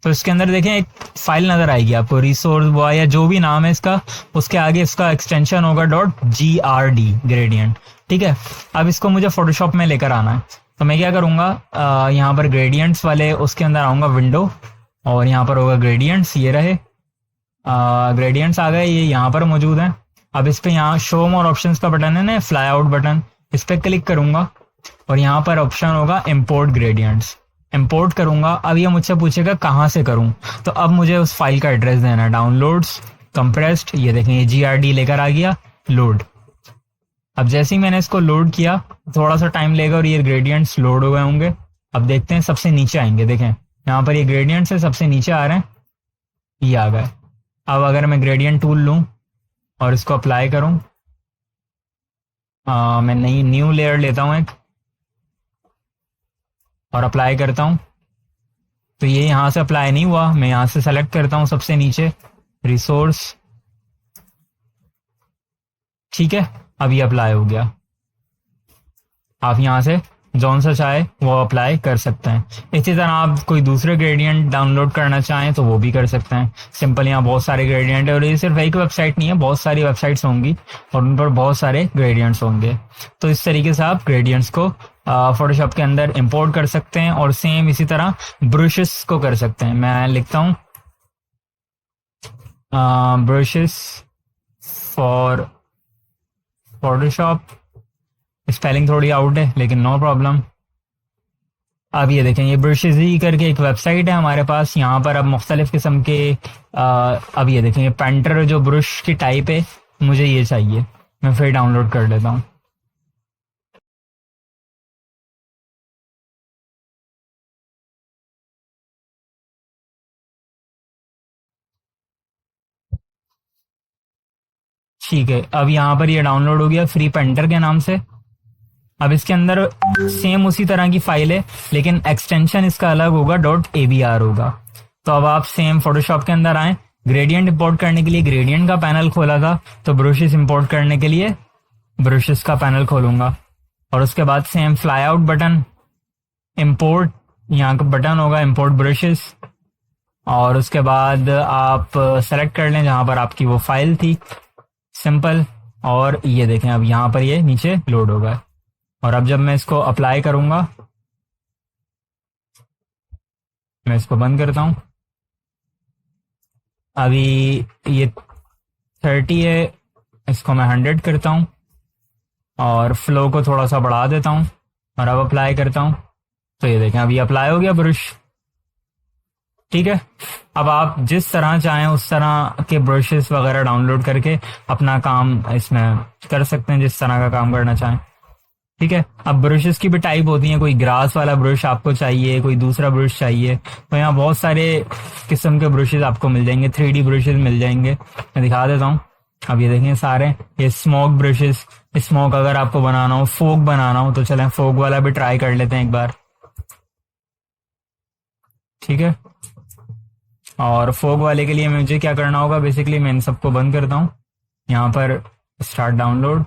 तो इसके अंदर देखें एक फाइल नजर आएगी आपको, रिसोर्स बॉय या जो भी नाम है इसका, उसके आगे इसका एक्सटेंशन होगा .grd ग्रेडियंट। ठीक है, अब इसको मुझे फोटोशॉप में लेकर आना है, तो मैं क्या करूँगा, यहाँ पर ग्रेडियंट्स वाले उसके अंदर आऊँगा, विंडो, और यहाँ पर होगा ग्रेडियंट्स, ये रहे ग्रेडियंट्स आ गए, ये यहाँ पर मौजूद हैं। अब इस पे यहाँ शो मोर ऑप्शंस का बटन है ना, फ्लाई आउट बटन, इस पर क्लिक करूंगा और यहाँ पर ऑप्शन होगा इम्पोर्ट ग्रेडियंट्स, इंपोर्ट करूंगा। अब ये मुझसे पूछेगा कहाँ से करूं, तो अब मुझे उस फाइल का एड्रेस देना है, डाउनलोड्स कंप्रेस्ड, ये देखें ये GRD लेकर आ गया, लोड। अब जैसे ही मैंने इसको लोड किया, थोड़ा सा टाइम लेगा और ये ग्रेडियंट्स लोड हो गए होंगे। अब देखते हैं, सबसे नीचे आएंगे, देखें यहाँ पर ये ग्रेडियंट्स है, सबसे नीचे आ रहे हैं, ये आ गए। अब अगर मैं ग्रेडियंट टूल लूं और इसको अप्लाई करूं, मैं नई न्यू लेयर लेता हूं एक और अप्लाई करता हूं, तो ये यहां से अप्लाई नहीं हुआ। मैं यहां से सेलेक्ट करता हूं सबसे नीचे रिसोर्स, ठीक है, अब ये अप्लाई हो गया। आप यहां से जौन सा चाहे वो अप्लाई कर सकते हैं। इसी तरह आप कोई दूसरे ग्रेडियंट डाउनलोड करना चाहें तो वो भी कर सकते हैं। सिंपल यहाँ बहुत सारे ग्रेडियंट है और ये सिर्फ एक वेबसाइट नहीं है, बहुत सारी वेबसाइट्स होंगी और उन पर बहुत सारे ग्रेडियंट्स होंगे। तो इस तरीके से आप ग्रेडियंट्स को फोटोशॉप के अंदर इंपोर्ट कर सकते हैं और सेम इसी तरह ब्रशेस को कर सकते हैं। मैं लिखता हूँ ब्रशेस फॉर फोटोशॉप, स्पेलिंग थोड़ी आउट है लेकिन नो प्रॉब्लम। अब ये देखें, ये ब्रशेस ही करके एक वेबसाइट है हमारे पास, यहाँ पर अब मुख्तलिफ किस्म के अब ये देखें, ये पेंटर जो ब्रश की टाइप है, मुझे ये चाहिए, मैं फिर डाउनलोड कर लेता हूँ। ठीक है, अब यहाँ पर ये डाउनलोड हो गया फ्री पेंटर के नाम से। अब इसके अंदर सेम उसी तरह की फाइल है लेकिन एक्सटेंशन इसका अलग होगा, .abr होगा। तो अब आप सेम फोटोशॉप के अंदर आए, ग्रेडियंट इंपोर्ट करने के लिए ग्रेडियंट का पैनल खोला था, तो ब्रशेस इंपोर्ट करने के लिए ब्रशेस का पैनल खोलूंगा और उसके बाद same fly out button, import, यहाँ का बटन होगा इंपोर्ट ब्रशेस, और उसके बाद आप सेलेक्ट कर लें जहां पर आपकी वो फाइल थी, सिंपल। और ये देखें, अब यहाँ पर ये नीचे लोड होगा और अब जब मैं इसको अप्लाई करूंगा, मैं इसको बंद करता हूं। अभी ये 30 है, इसको मैं 100 करता हूं और फ्लो को थोड़ा सा बढ़ा देता हूं और अब अप्लाई करता हूं, तो ये देखें अभी अप्लाई हो गया ब्रश। ठीक है, अब आप जिस तरह चाहें उस तरह के ब्रशेस वगैरह डाउनलोड करके अपना काम इसमें कर सकते हैं, जिस तरह का काम करना चाहें। ठीक है, अब ब्रशेस की भी टाइप होती हैं, कोई ग्रास वाला ब्रश आपको चाहिए, कोई दूसरा ब्रश चाहिए, तो यहाँ बहुत सारे किस्म के ब्रशेस आपको मिल जाएंगे, 3D ब्रशेस मिल जाएंगे। मैं दिखा देता हूँ, अब ये देखें सारे ये स्मोक ब्रशेस, स्मोक अगर आपको बनाना हो, फोक बनाना हो, तो चलें फोक वाला भी ट्राई कर लेते हैं एक बार। ठीक है, और फोक वाले के लिए मुझे क्या करना होगा, बेसिकली मैं इन सबको बंद करता हूँ, यहाँ पर स्टार्ट डाउनलोड,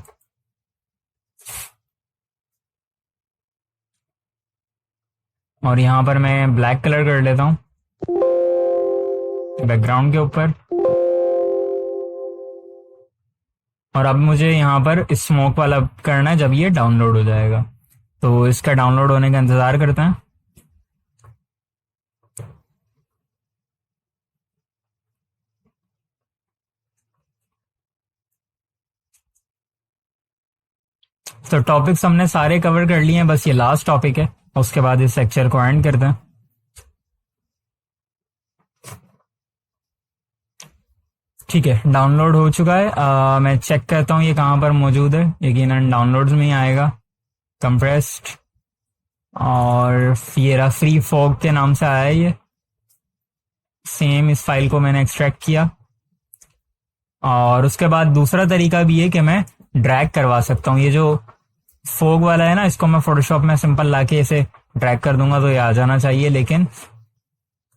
और यहाँ पर मैं ब्लैक कलर कर लेता हूँ बैकग्राउंड के ऊपर, और अब मुझे यहाँ पर स्मोक वाला करना है जब ये डाउनलोड हो जाएगा। तो इसका डाउनलोड होने का इंतजार करते हैं। तो टॉपिक्स हमने सारे कवर कर लिए हैं, बस ये लास्ट टॉपिक है, उसके बाद इस लेक्चर को एंड करते हैं। ठीक है, डाउनलोड हो चुका है। मैं चेक करता हूँ ये कहाँ पर मौजूद है, यकीनन डाउनलोड्स में ही आएगा, कंप्रेस्ड, और ये रहा फ्री फोक के नाम से आया है ये। सेम इस फाइल को मैंने एक्सट्रैक्ट किया और उसके बाद दूसरा तरीका भी है कि मैं ड्रैग करवा सकता हूँ। ये जो फोक वाला है ना, इसको मैं फोटोशॉप में सिंपल लाके इसे ड्रैग कर दूंगा तो ये आ जाना चाहिए, लेकिन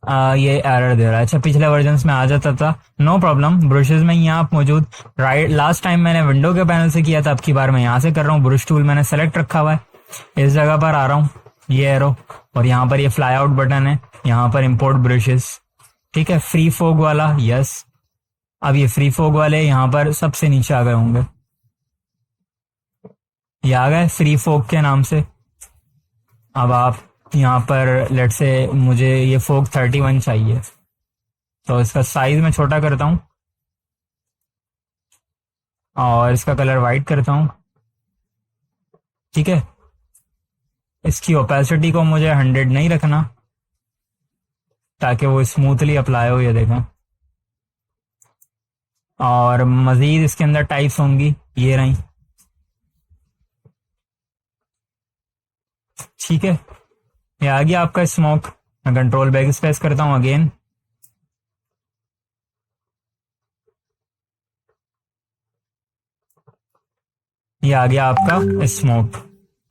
ये एरर दे रहा है। अच्छा, पिछले वर्जन्स में आ जाता था, नो प्रॉब्लम। ब्रशेज में यहाँ आप मौजूद, राइट, लास्ट टाइम मैंने विंडो के पैनल से किया था, अब की बार मैं यहाँ से कर रहा हूँ। ब्रश टूल मैंने सेलेक्ट रखा हुआ है, इस जगह पर आ रहा हूँ, ये एरो, और यहाँ पर ये फ्लाई आउट बटन है, यहाँ पर इंपोर्ट ब्रशेस, ठीक है, फ्री फोग वाला, यस। अब ये फ्री फोग वाले यहाँ पर सबसे नीचे आ गए होंगे, ये आ गए फ्री फोग के नाम से। अब आप यहाँ पर लेट से मुझे ये फोक 31 चाहिए, तो इसका साइज मैं छोटा करता हूँ और इसका कलर वाइट करता हूँ, ठीक है। इसकी ओपेसिटी को मुझे 100 नहीं रखना, ताकि वो स्मूथली अप्लाई हो, ये देखें। और मजीद इसके अंदर टाइप्स होंगी, ये रही, ठीक है। ये आ गया आपका स्मोक। मैं कंट्रोल बैक स्पेस करता हूँ अगेन, ये आ गया आपका स्मोक।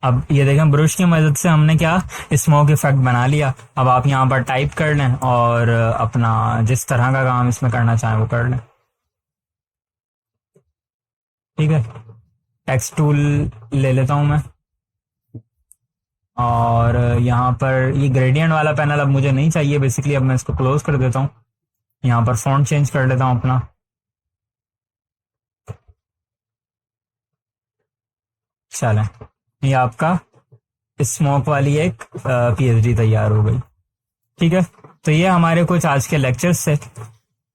अब ये देखें, ब्रश की मदद से हमने क्या स्मोक इफेक्ट बना लिया। अब आप यहाँ पर टाइप कर लें और अपना जिस तरह का काम इसमें करना चाहें वो कर लें, ठीक है। टेक्स्ट टूल ले लेता हूँ मैं, और यहाँ पर ये ग्रेडियंट वाला पैनल अब मुझे नहीं चाहिए बेसिकली, अब मैं इसको क्लोज कर देता हूँ। यहाँ पर फॉन्ट चेंज कर लेता हूँ अपना, चलें, ये आपका स्मोक वाली एक पीएचडी तैयार हो गई, ठीक है। तो ये हमारे कुछ आज के लेक्चर्स से,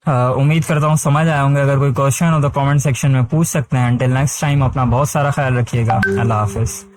उम्मीद करता हूँ समझ आए होंगे। अगर कोई क्वेश्चन हो तो कमेंट सेक्शन में पूछ सकते हैं। अंटिल नेक्स्ट टाइम, अपना बहुत सारा ख्याल रखिएगा। अल्लाह हाफिज।